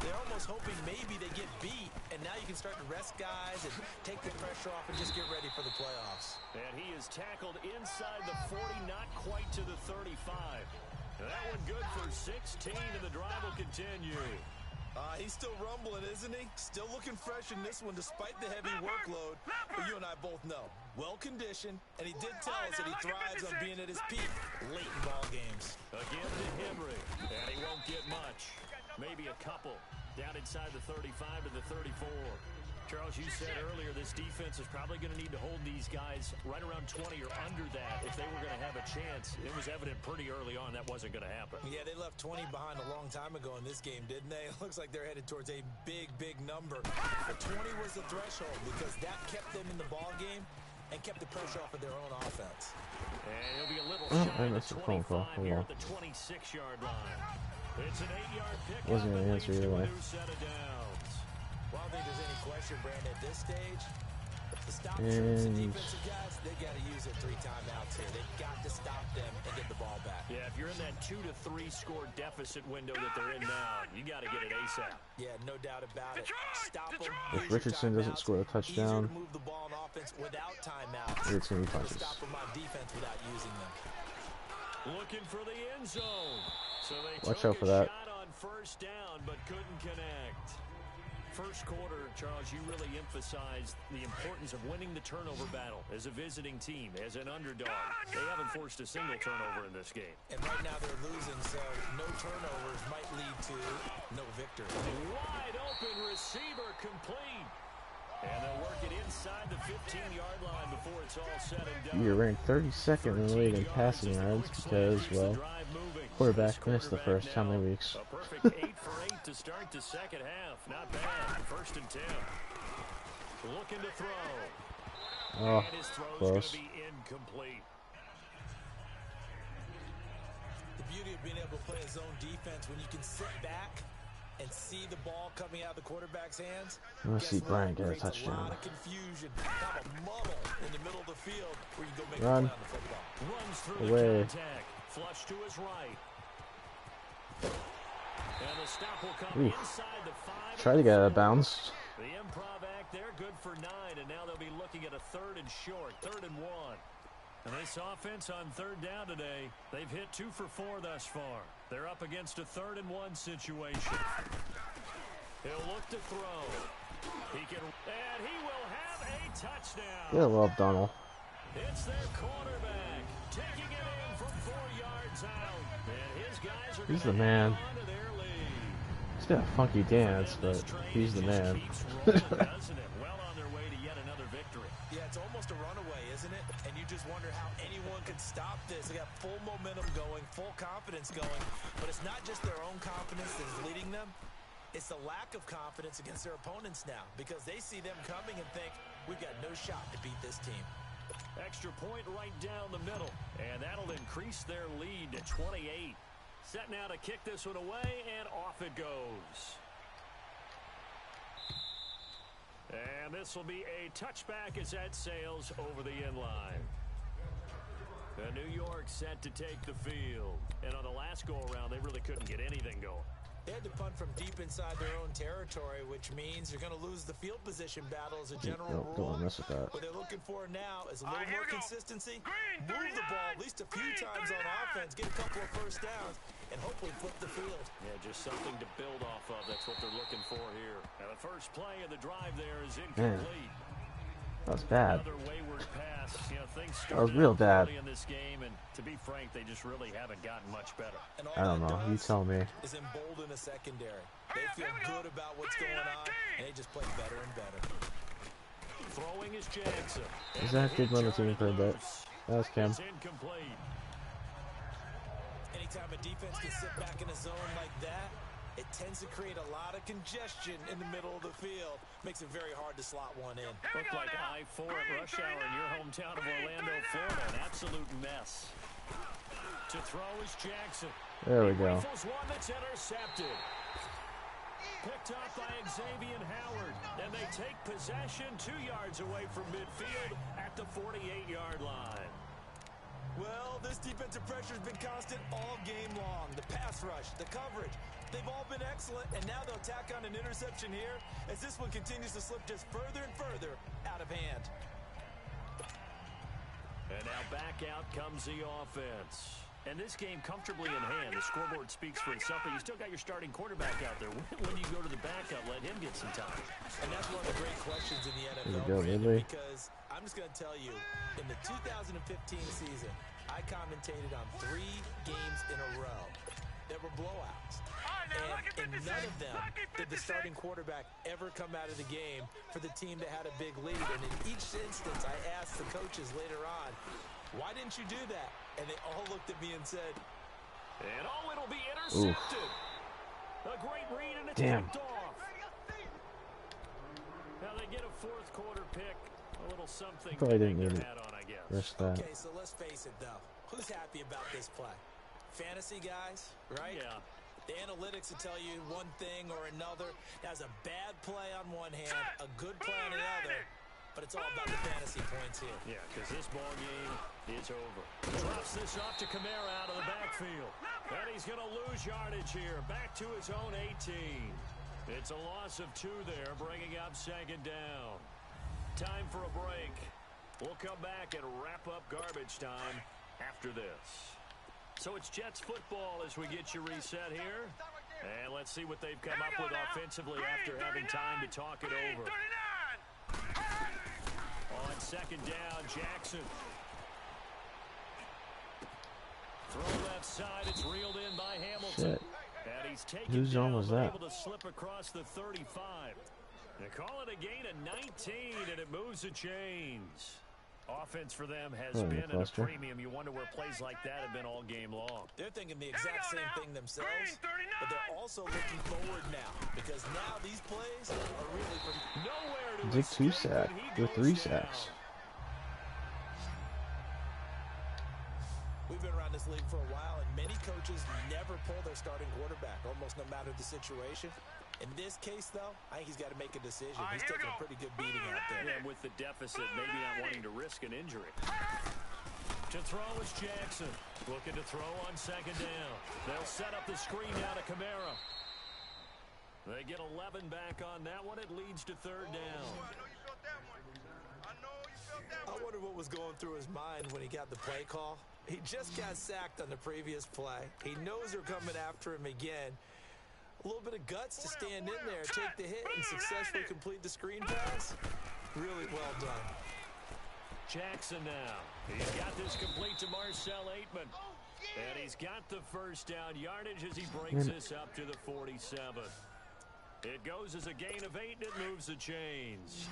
They're almost hoping maybe they get beat, and now you can start to rest guys and take the pressure off and just get ready for the playoffs. And he is tackled inside the 40, not quite to the 35. That one good for 16, and the drive will continue. He's still rumbling, isn't he? Still looking fresh in this one despite the heavy workload. But you and I both know, well-conditioned, and he did tell us that he thrives on being at his peak late in ball games. Again to Henry, and he won't get much. Maybe a couple. Down inside the 35 to the 34. Charles, you said earlier this defense is probably going to need to hold these guys right around 20 or under that if they were going to have a chance. It was evident pretty early on that wasn't going to happen. Yeah, they left 20 behind a long time ago in this game, didn't they? It looks like they're headed towards a big, big number. But 20 was the threshold because that kept them in the ball game and kept the pressure off of their own offense. And he'll be a little shy of the 25 here at the 26-yard line. It's an 8-yard pickup. Wasn't going to answer either way. Set of downs. Well, I don't think there's any question, Brandon, at this stage. To stop the defensive guys, they got to use their 3 timeouts here. They've got to stop them and get the ball back. Yeah, if you're in that 2 to 3 score deficit window that they're in now, you got to get it ASAP. Yeah, no doubt about it. Stop them. If Richardson doesn't score a touchdown, move the ball on offense without timeouts. it's going to be punches. Stop them on defense without using them. Looking for the end zone. So they Watch took out for a that. shot on first down, but couldn't connect. First quarter, Charles, you really emphasized the importance of winning the turnover battle as a visiting team, as an underdog. They haven't forced a single turnover in this game. And right now they're losing, so no turnovers might lead to no victory. Wide open receiver complete. And they'll work it inside the 15-yard line before it's all said and done. You're ranked 32nd in the league in passing yards because, well, quarterback missed the first how many weeks. A perfect 8 for 8 to start the second half. Not bad. First and 10. Looking to throw. Oh, and his throw's close. going to be incomplete. The beauty of being able to play a zone defense when you can sit back and see the ball coming out of the quarterback's hands. I want to see Bryant get a Creates a touchdown. lot of confusion, kind of a muddle in the middle of the field where you go make Run. a play on the football. Runs through Away. the contact. Flush to his right. And the stop will come Oof. inside the 5. Try to get out of bounds. The improv act there, good for 9, and now they'll be looking at a 3rd and short, 3rd and 1. And this offense on 3rd down today, they've hit 2 for 4 thus far. They're up against a 3rd and 1 situation. He'll look to throw. He can, and he will have a touchdown. Yeah, well, Donald. It's their quarterback taking it in from 4 yards out. And his guys are He's gonna the man. hang on to their lead. He's got a funky dance, but he's the man. Doesn't it? Well on their way to yet another victory. Yeah, it's almost a runaway, isn't it? And you just wonder how anyone could stop this. They got full momentum going, full confidence going. But it's not just their own confidence that is leading them. It's the lack of confidence against their opponents now because they see them coming and think, we've got no shot to beat this team. Extra point right down the middle. And that'll increase their lead to 28. Set now to kick this one away, and off it goes. And this will be a touchback as that sails over the end line. And New York set to take the field. And on the last go-around, they really couldn't get anything going. They had to punt from deep inside their own territory, which means you're going to lose the field position battle as a general Don't rule. wanna mess with that. What they're looking for now is a little here more we go. consistency, Green, move the 39. ball at least a few Green, times on 39. offense, get a couple of first downs, and hopefully flip the field. Yeah, just something to build off of. That's what they're looking for here. Now, the first play of the drive there is incomplete. That was bad. Another wayward pass. You know, things That was started real out bad. early in this game, and to be frank, they just really haven't gotten much better. And all I don't that know. You does tell me. is embolden a secondary. They feel good about what's going on, and they just play better and better. Throwing is Jackson. Zach did run the team for a bit. That was Cam. It's incomplete. Anytime a defense can sit back in a zone like that, it tends to create a lot of congestion in the middle of the field. Makes it very hard to slot one in. Looked like I-4 at rush hour in your hometown of Orlando, Florida. An absolute mess. To throw is Jackson. There we go. Rifles one that's intercepted. Picked up by Xavier Howard. And they take possession 2 yards away from midfield at the 48-yard line. Well, this defensive pressure has been constant all game long. The pass rush, the coverage, they've all been excellent, and now they'll tack on an interception here as this one continues to slip just further and further out of hand. And now back out comes the offense. And this game comfortably in hand. The scoreboard speaks for itself, but you still got your starting quarterback out there. When do you go to the backup, let him get some time? And that's one of the great questions in the NFL, There you go, Brandon, Ridley. because I'm just going to tell you, in the 2015 season, I commentated on 3 games in a row that were blowouts. And in none of them did the starting quarterback ever come out of the game for the team that had a big lead. And in each instance, I asked the coaches later on, why didn't you do that? And they all looked at me and said, and it'll be intercepted. A great read and it's picked off. Now they get a fourth quarter pick. A little something Probably to didn't hang need their it. hat on, I guess. Risk that. okay, so let's face it, though. Who's happy about this play? Fantasy guys, right? Yeah. The analytics will tell you one thing or another. That's a bad play on one hand, a good play on the other. But it's all about the fantasy points here. Yeah, because this ball game is over. Drops this off to Kamara out of the backfield. And he's going to lose yardage here. Back to his own 18. It's a loss of 2 there, bringing up second down. Time for a break. We'll come back and wrap up garbage time after this. So it's Jets football as we get you reset here. And let's see what they've come up with offensively after having time to talk it over. On second down, Jackson. Throw left side, it's reeled in by Hamilton. Shit. And he's taken Whose zone down, was but that? able to slip across the 35. They call it a gain of 19, and it moves the chains. Offense for them has Oh, been at a cluster. premium. You wonder where plays like that have been all game long. They're thinking the exact same thing themselves, but they're also looking forward now because now these plays are really for Nowhere to Dick 2 escape, sack. and he With goes 3 down. sacks. We've been around this league for a while, and many coaches never pull their starting quarterback, almost no matter the situation. In this case, though, I think he's got to make a decision. He's taking a pretty good beating out there. Yeah, with the deficit, maybe not wanting to risk an injury. To throw is Jackson. Looking to throw on second down. They'll set up the screen now to Kamara. They get 11 back on that one. It leads to third down. I wonder what was going through his mind when he got the play call. He just got sacked on the previous play. He knows they're coming after him again. A little bit of guts to stand in there, take the hit, and successfully complete the screen pass. Really well done. Jackson now. He's got this complete to Marcel Aitman. And he's got the first down yardage as he brings this up to the 47. It goes as a gain of 8, and it moves the chains.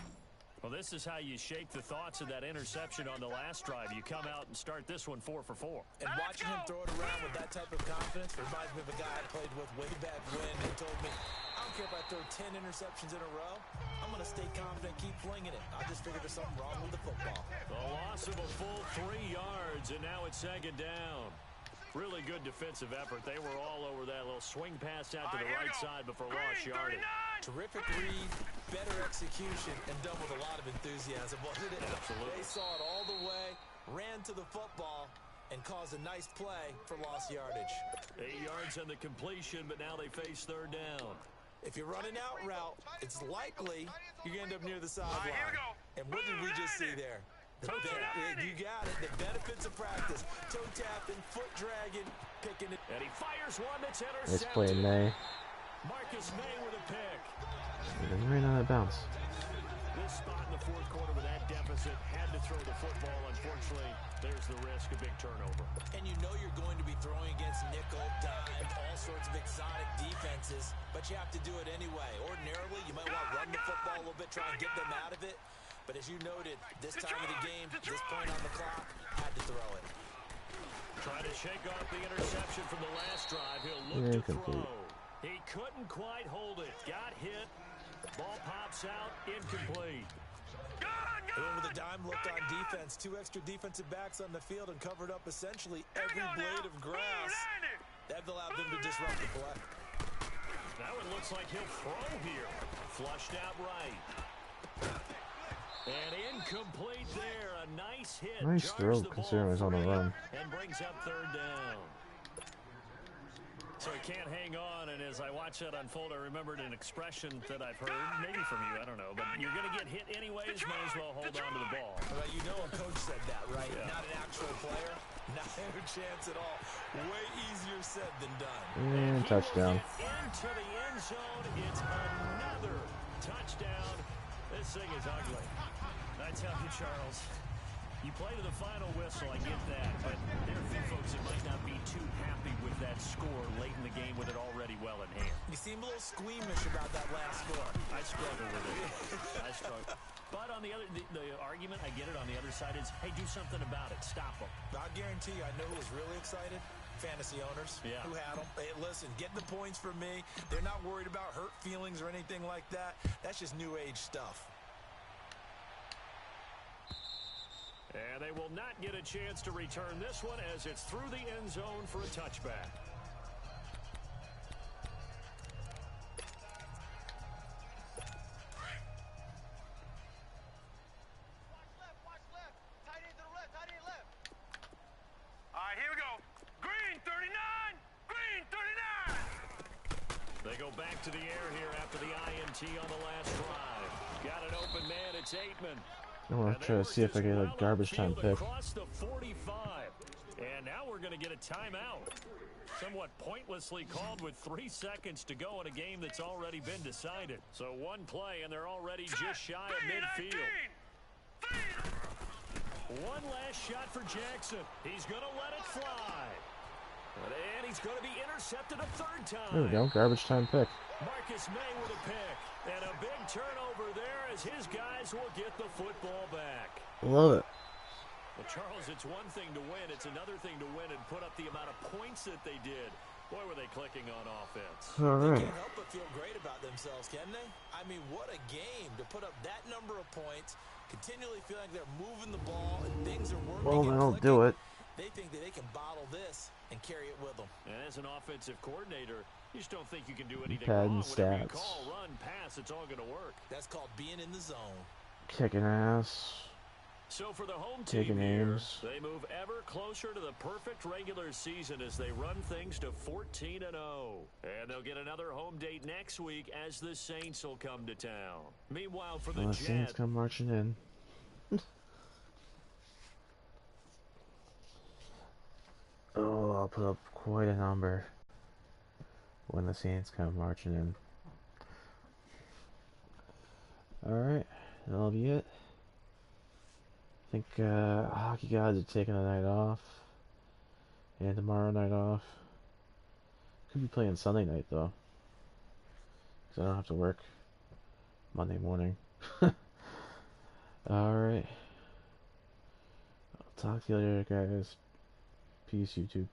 Well, this is how you shake the thoughts of that interception on the last drive. You come out and start this one 4 for 4. And watching him throw it around with that type of confidence reminds me of a guy I played with way back when and told me, I don't care if I throw 10 interceptions in a row. I'm going to stay confident, keep flinging it. I just figured there's something wrong with the football. The loss of a full 3 yards, and now it's second down. Really good defensive effort. They were all over that little swing pass out to the right side before lost yardage. Terrific read, better execution, and done with a lot of enthusiasm, wasn't it? Absolutely. They saw it all the way, ran to the football, and caused a nice play for lost yardage. 8 yards on the completion, but now they face third down. If you're running out route, it's likely you're going to end up near the sideline. And what did we just see there? Toe tap. You got it. The benefits of practice. Toe tapping, foot dragging, picking it. And he fires one that's Nice play, intercepted. May. Marcus May with a pick. He doesn't ran out of bounds. This spot in the fourth quarter with that deficit, had to throw the football. Unfortunately, there's the risk of big turnover. And you know you're going to be throwing against nickel, dime, all sorts of exotic defenses, but you have to do it anyway. Ordinarily, you might want to run the football a little bit, try and get them out of it. But as you noted, this time of the game, this point on the clock, had to throw it. Trying to shake off the interception from the last drive. He'll look to Incomplete. throw. He couldn't quite hold it. Got hit. Ball pops out. Incomplete. And then with a dime look on defense, 2 extra defensive backs on the field and covered up essentially every blade of grass. That allowed them to disrupt the play. That one looks like he'll throw here. Flushed out right. And incomplete there. A nice hit. Nice throw, considering it was on the run. And brings up third down. So he can't hang on, and as I watch that unfold, I remembered an expression that I've heard, maybe from you, I don't know, but you're going to get hit anyways, might as well hold on to the ball. Well, you know a coach said that, right? Yeah. Not an actual player. Not a chance at all. Way easier said than done. And touchdown. Into the end zone. It's another touchdown. This thing is ugly. I tell you, Charles, you play to the final whistle, I get that, but there are a few folks that might not be too happy with that score late in the game with it already well in hand. You seem a little squeamish about that last score. I struggle with it. I struggle. But on the other, the argument, I get it, on the other side is, hey, do something about it. Stop them. I guarantee you, I know who was really excited. Fantasy owners who had them. Hey, listen, get the points for me. They're not worried about hurt feelings or anything like that. That's just new age stuff. And they will not get a chance to return this one as it's through the end zone for a touchback. All right, here we go. Green 39. Green 39. They go back to the air here after the INT on the last drive. Got an open man. It's Aitman. I want to try to see if I get a garbage time pick. Across the 45. And now we're going to get a timeout. Somewhat pointlessly called with 3 seconds to go in a game that's already been decided. So one play, and they're already just shy of midfield. One last shot for Jackson. He's going to let it fly. And he's going to be intercepted a third time. There we go, garbage time pick. Marcus May with a pick. And a big turnover there as his guys will get the football back. Love it. Well, Charles, it's one thing to win. It's another thing to win and put up the amount of points that they did. Boy, were they clicking on offense. All They right. can't help but feel great about themselves, can they? I mean, what a game to put up that number of points, continually feel like they're moving the ball and things are working. Well, and they'll clicking. do it. They think that they can bottle this and carry it with them. And as an offensive coordinator, you just don't think you can do anything Padding wrong. Whatever you stats. call, run, pass, it's all going to work. That's called being in the zone. Kicking ass. So for the home Taking team here, names. they move ever closer to the perfect regular season as they run things to 14-0. And they'll get another home date next week as the Saints will come to town. Meanwhile, for the The Saints Jets, come marching in. Oh, I'll put up quite a number when the Saints come marching in. Alright, that'll be it. I think hockey gods are taking a night off. And tomorrow night off. Could be playing Sunday night though. Because I don't have to work Monday morning. Alright. I'll talk to you later, guys. Peace, YouTube.